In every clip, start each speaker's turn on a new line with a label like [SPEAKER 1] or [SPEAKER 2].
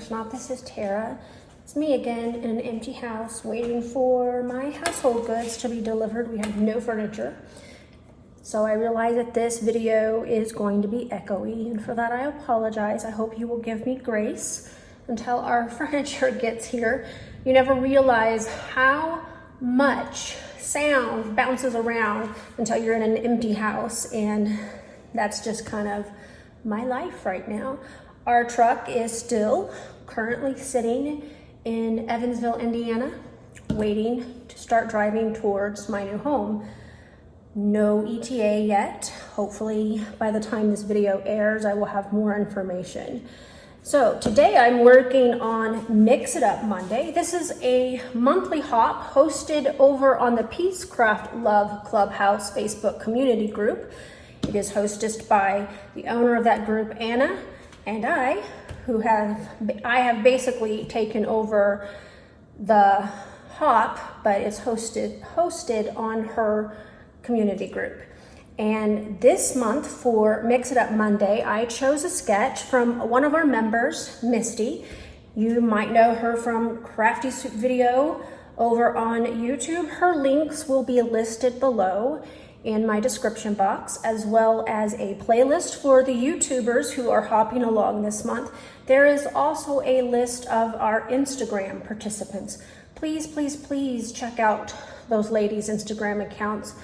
[SPEAKER 1] If not, this is Tara. It's me again in an empty house waiting for my household goods to be delivered. We have no furniture. So I realize that this video is going to be echoey, and for that I apologize. I hope you will give me grace until our furniture gets here. You never realize how much sound bounces around until you're in an empty house, and that's just kind of my life right now. Our truck is still currently sitting in Evansville, Indiana, waiting to start driving towards my new home. No ETA yet. Hopefully by the time this video airs, I will have more information. So today I'm working on Mix It Up Monday. This is a monthly hop hosted over on the Peacecraft Love Clubhouse Facebook community group. It is hosted by the owner of that group, Anna, and I have basically taken over the hop, but it's hosted on her community group. And this month for Mix It Up Monday, I chose a sketch from one of our members, Misty. You might know her from Crafty Soup video over on YouTube. Her links will be listed below in my description box, as well as a playlist for the YouTubers who are hopping along this month. There is also a list of our Instagram participants. Please, please, please check out those ladies' Instagram accounts.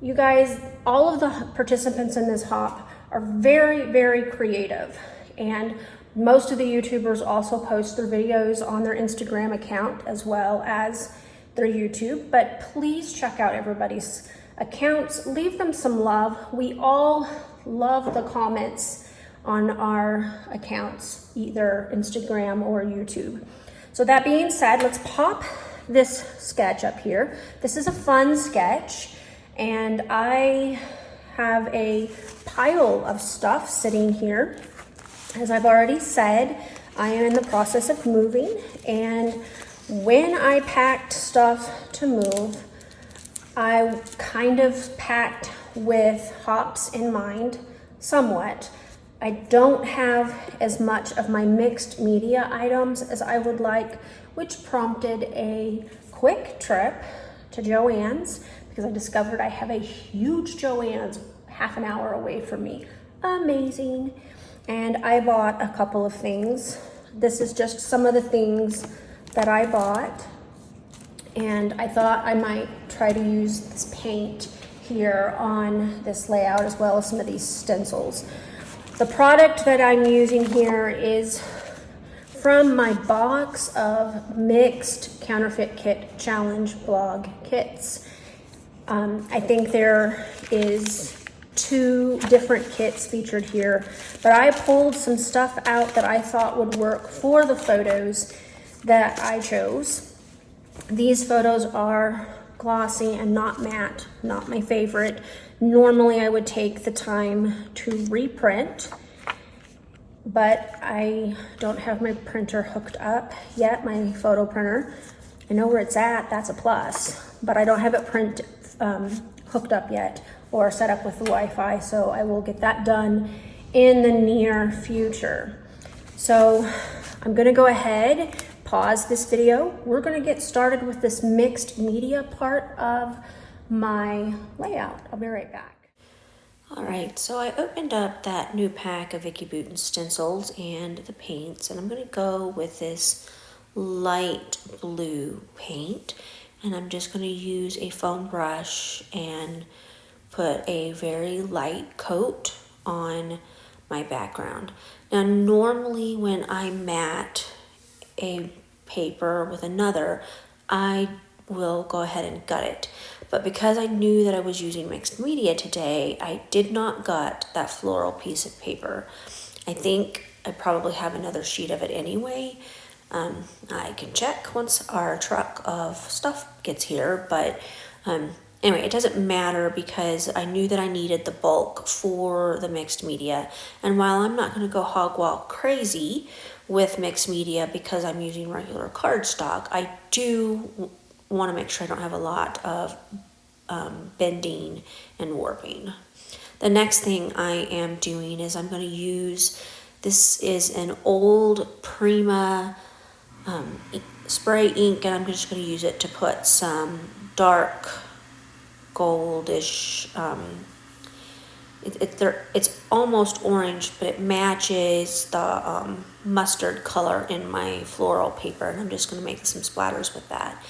[SPEAKER 1] You guys, all of the participants in this hop are very, very creative, and most of the YouTubers also post their videos on their Instagram account as well as their YouTube. But please check out everybody's accounts, leave them some love. We all love the comments on our accounts, either Instagram or YouTube. So that being said, let's pop this sketch up here. This is a fun sketch, and I have a pile of stuff sitting here. As I've already said, I am in the process of moving, and when I packed stuff to move, I kind of packed with hops in mind, somewhat. I don't have as much of my mixed media items as I would like, which prompted a quick trip to Joann's, because I discovered I have a huge Joann's half an hour away from me. Amazing. And I bought a couple of things. This is just some of the things that I bought. And I thought I might try to use this paint here on this layout, as well as some of these stencils. The product that I'm using here is from my box of mixed counterfeit kit challenge blog kits. I think there is 2 different kits featured here, but I pulled some stuff out that I thought would work for the photos that I chose. These photos are glossy and not matte, not my favorite. Normally I would take the time to reprint, but I don't have my printer hooked up yet, my photo printer. I know where it's at, that's a plus, but I don't have it hooked up yet or set up with the Wi-Fi, so I will get that done in the near future. So I'm gonna go ahead, pause this video. We're gonna get started with this mixed media part of my layout. I'll be right back. All right, so I opened up that new pack of Vicky Boutin stencils and the paints, and I'm gonna go with this light blue paint, and I'm just gonna use a foam brush and put a very light coat on my background. Now, normally when I matte a paper with another, I will go ahead and gut it. But because I knew that I was using mixed media today, I did not gut that floral piece of paper. I think I probably have another sheet of it anyway. I can check once our truck of stuff gets here, but anyway, it doesn't matter because I knew that I needed the bulk for the mixed media. And while I'm not going to go hog wild crazy with mixed media because I'm using regular cardstock, I do want to make sure I don't have a lot of bending and warping. The next thing I am doing is I'm going to use
[SPEAKER 2] This is an old Prima spray ink, and I'm just going to use it to put some dark goldish, it's almost orange, but it matches the mustard color in my floral paper, and I'm just going to make some splatters with that.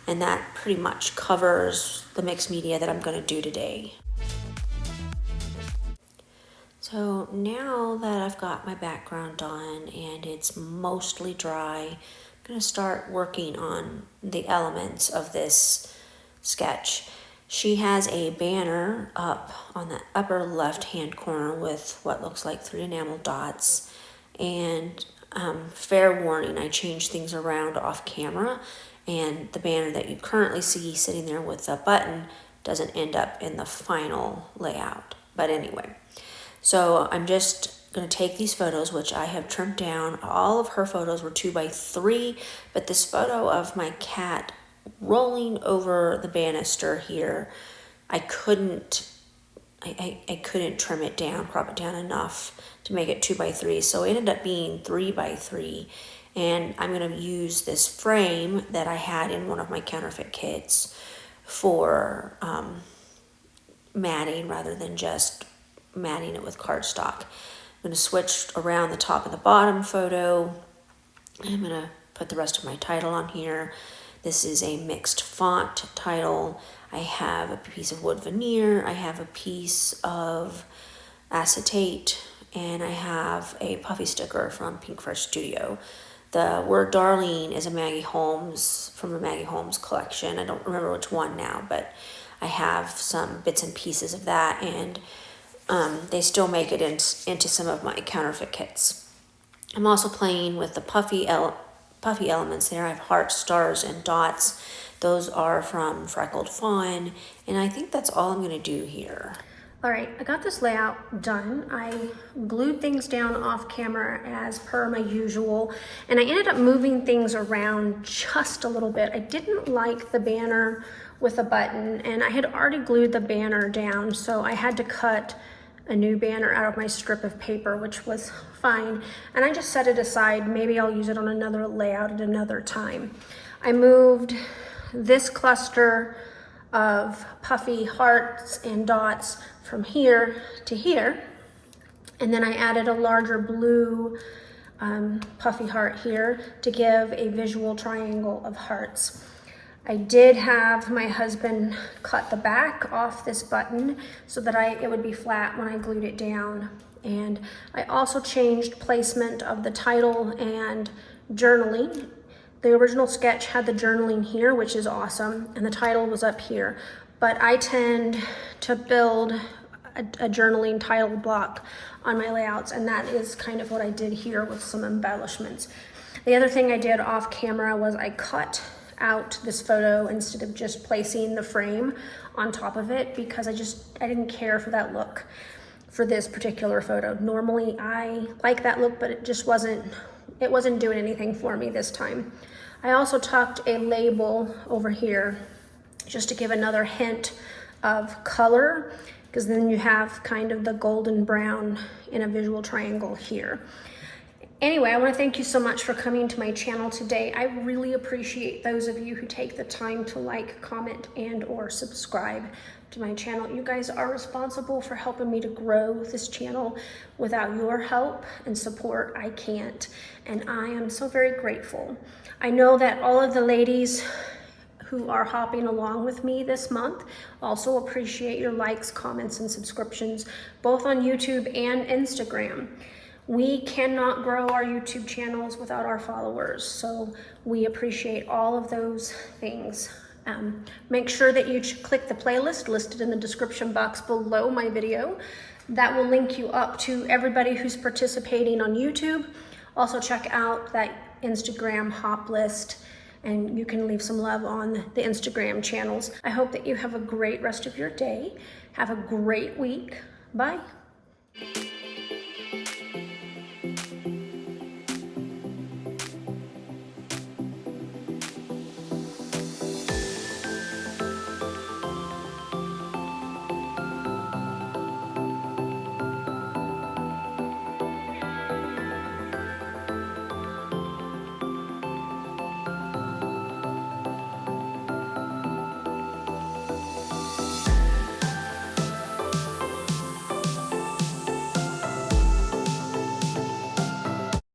[SPEAKER 2] And that pretty much covers the mixed media that I'm going to do today. So now that I've got my background on and it's mostly dry, I'm going to start working on the elements of this sketch. She has a banner up on the upper left hand corner with what looks like 3 enamel dots. And fair warning, I changed things around off camera, and the banner that you currently see sitting there with the button doesn't end up in the final layout. But anyway, so I'm just going to take these photos, which I have trimmed down. All of her photos were 2x3, but this photo of my cat rolling over the banister here, I couldn't trim it down, crop it down enough to make it 2x3, so it ended up being 3x3. And I'm going to use this frame that I had in one of my counterfeit kits for matting rather than just matting it with cardstock. I'm going to switch around the top and the bottom photo. I'm going to put the rest of my title on here. This is a mixed font title. I have a piece of wood veneer, I have a piece of acetate, and I have a puffy sticker from Pink Fresh Studio. The word Darlene is a Maggie Holmes, from a Maggie Holmes collection. I don't remember which one now, but I have some bits and pieces of that, and they still make it into some of my counterfeit kits. I'm also playing with the puffy elements there. I have hearts, stars, and dots. Those are from Freckled Fawn, and I think that's all I'm going to do here.
[SPEAKER 1] All right, I got this layout done. I glued things down off camera as per my usual, and I ended up moving things around just a little bit. I didn't like the banner with a button, and I had already glued the banner down, so I had to cut a new banner out of my strip of paper, which was fine. And I just set it aside. Maybe I'll use it on another layout at another time. I moved this cluster of puffy hearts and dots from here to here. And then I added a larger blue puffy heart here to give a visual triangle of hearts. I did have my husband cut the back off this button so that it would be flat when I glued it down. And I also changed placement of the title and journaling. The original sketch had the journaling here, which is awesome, and the title was up here. But I tend to build a journaling title block on my layouts, and that is kind of what I did here with some embellishments. The other thing I did off camera was I cut out this photo instead of just placing the frame on top of it, because I didn't care for that look for this particular photo. Normally I like that look, but it wasn't doing anything for me this time. I also tucked a label over here just to give another hint of color, because then you have kind of the golden brown in a visual triangle here. Anyway, I want to thank you so much for coming to my channel today. I really appreciate those of you who take the time to like, comment, and or subscribe to my channel. You guys are responsible for helping me to grow this channel. Without your help and support, I can't. And I am so very grateful. I know that all of the ladies who are hopping along with me this month also appreciate your likes, comments, and subscriptions, both on YouTube and Instagram. We cannot grow our YouTube channels without our followers, so we appreciate all of those things. Make sure that you click the playlist listed in the description box below my video. That will link you up to everybody who's participating on YouTube. Also check out that Instagram hop list, and you can leave some love on the Instagram channels. I hope that you have a great rest of your day. Have a great week. Bye.